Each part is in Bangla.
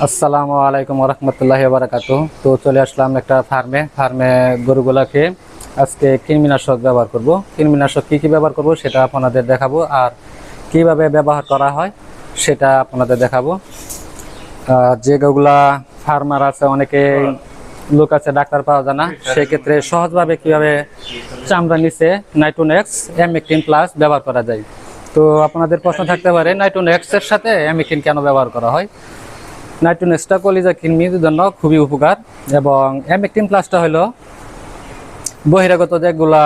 আসসালামু আলাইকুম রহমতুল্লাহি বারাকাতু। তো চলে আসলাম একটা ফার্মে গরুগুলাকে আজকে কৃমিনাশক ব্যবহার করব। কৃমিনাশক কি ব্যবহার করব সেটা আপনাদের দেখাবো, আর কিভাবে ব্যবহার করা হয় সেটা আপনাদের দেখাবো। যে গরুগুলা ফার্মার আছে, অনেকে লোক আছে ডাক্তার পাওয়া যায় না, সেক্ষেত্রে সহজভাবে কিভাবে চামড়া নিচে নাইট্রোনেক্স এমিকটিন প্লাস ব্যবহার করা যায়। তো আপনাদের প্রশ্ন থাকতে পারে নাইট্রোনেক্স এর সাথে এমিকটিন কেন ব্যবহার করা হয়। নাইট্রোনেক্সটা কলিজা কৃমির জন্য খুবই উপকার, এবং এমেকটিন প্লাসটা হলো বহিরাগত যেগুলা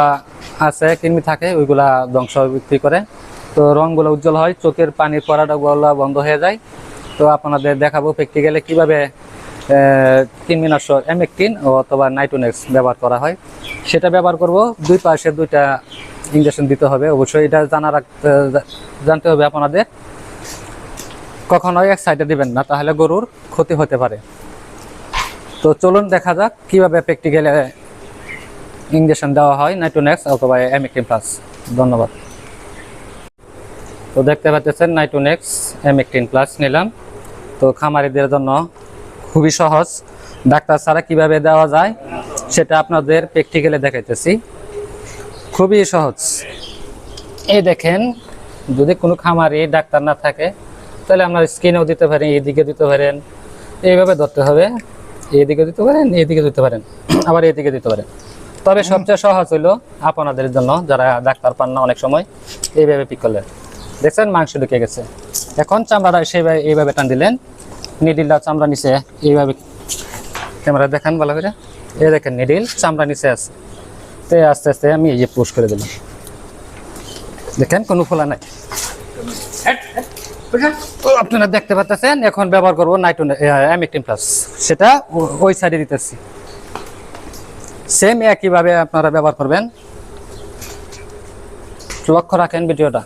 আছে কৃমি থাকে ওইগুলা ধ্বংস বিক্রি করে। তো রঙগুলো উজ্জ্বল হয়, চোখের পানির পড়াটাগুলো বন্ধ হয়ে যায়। তো আপনাদের দেখাবো প্র্যাকটিক্যালি কীভাবে কৃমিনাশক এমেকটিন অথবা নাইট্রোনেক্স ব্যবহার করা হয়। সেটা ব্যবহার করব। দুই পাশে দুইটা ইঞ্জেকশন দিতে হবে, অবশ্যই এটা জানতে হবে আপনাদের। কখনোই এক সাইডে দিবেন না, তাহলে গরুর ক্ষতি হতে পারে। তো চলুন দেখা যাক কিভাবে প্র্যাকটিক্যালি ইঞ্জেকশন দেওয়া হয় নাইট্রোনেক্স অথবা এমেকটিন প্লাস। ধন্যবাদ। তো দেখতে পাচ্ছেন নাইট্রোনেক্স এমেকটিন প্লাস নিলাম। তো খামারিদের জন্য খুবই সহজ, ডাক্তার ছাড়া কিভাবে দেওয়া যায় সেটা আপনাদের প্র্যাকটিক্যালি দেখাইতেছি। খুবই সহজ। এই দেখেন, যদি কোনো খামারি ডাক্তার না থাকে তাহলে আমরা স্কিনেও দিতে পারেন, এইদিকে দিতে পারেন, এইভাবে ধরতে হবে, এইদিকে দিতে পারেন, এইদিকে দিতে পারেন, আবার এইদিকে দিতে পারেন। তবে সবচেয়ে সহজ হলো আপনাদের জন্য যারা ডাক্তার পান না অনেক সময়, এইভাবে পিক করলেন, দেখছেন মাংস ঢুকে গেছে। এখন চামড়াটা সেইভাবে এইভাবে টান দিলেন, নিডিলটা চামড়া নিচে এইভাবে, ক্যামেরা দেখান ভালো করে, এই দেখেন নিডিল চামড়া নিচে আছে। তো আস্তে আস্তে আমি এই যে পুশ করে দিলাম, দেখেন কোনো ফোলা নাই। আপনারা দেখতে পাচ্ছেন। এখন ব্যবহার করবো এমেকটিন প্লাস, সেটা ওই সাইডে দিতেছি। সেম একইভাবে আপনারা ব্যবহার করবেন, লক্ষ্য রাখেন ভিডিওটা।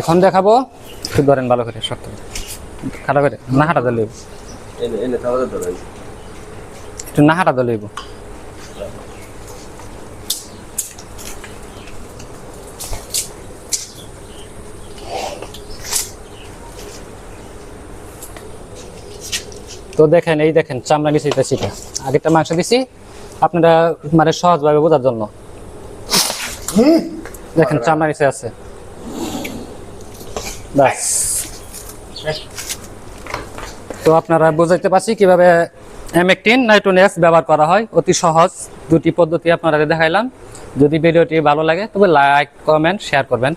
এখন দেখাবো, একটু ধরেন ভালো করে, শক্ত খারাপ করে নাহাটা দলে একটু নাহাটা দলেইব। তো দেখেন, এই দেখেন চামড়া নিচে দিতেছি, আগেরটা মাংস দিছি আপনারা মানে সহজভাবে বোঝার জন্য। দেখেন চামড়া নিচে আছে, ব্যাস। তো আপনারা বুঝাইতে পারছি কিভাবে এমেকটিন নাইট্রোনেক্স ব্যবহার করা হয়। অতি সহজ দুটি পদ্ধতি আপনারা দেখাইলাম। যদি ভিডিওটি ভালো লাগে তবে লাইক, কমেন্ট, শেয়ার করবেন।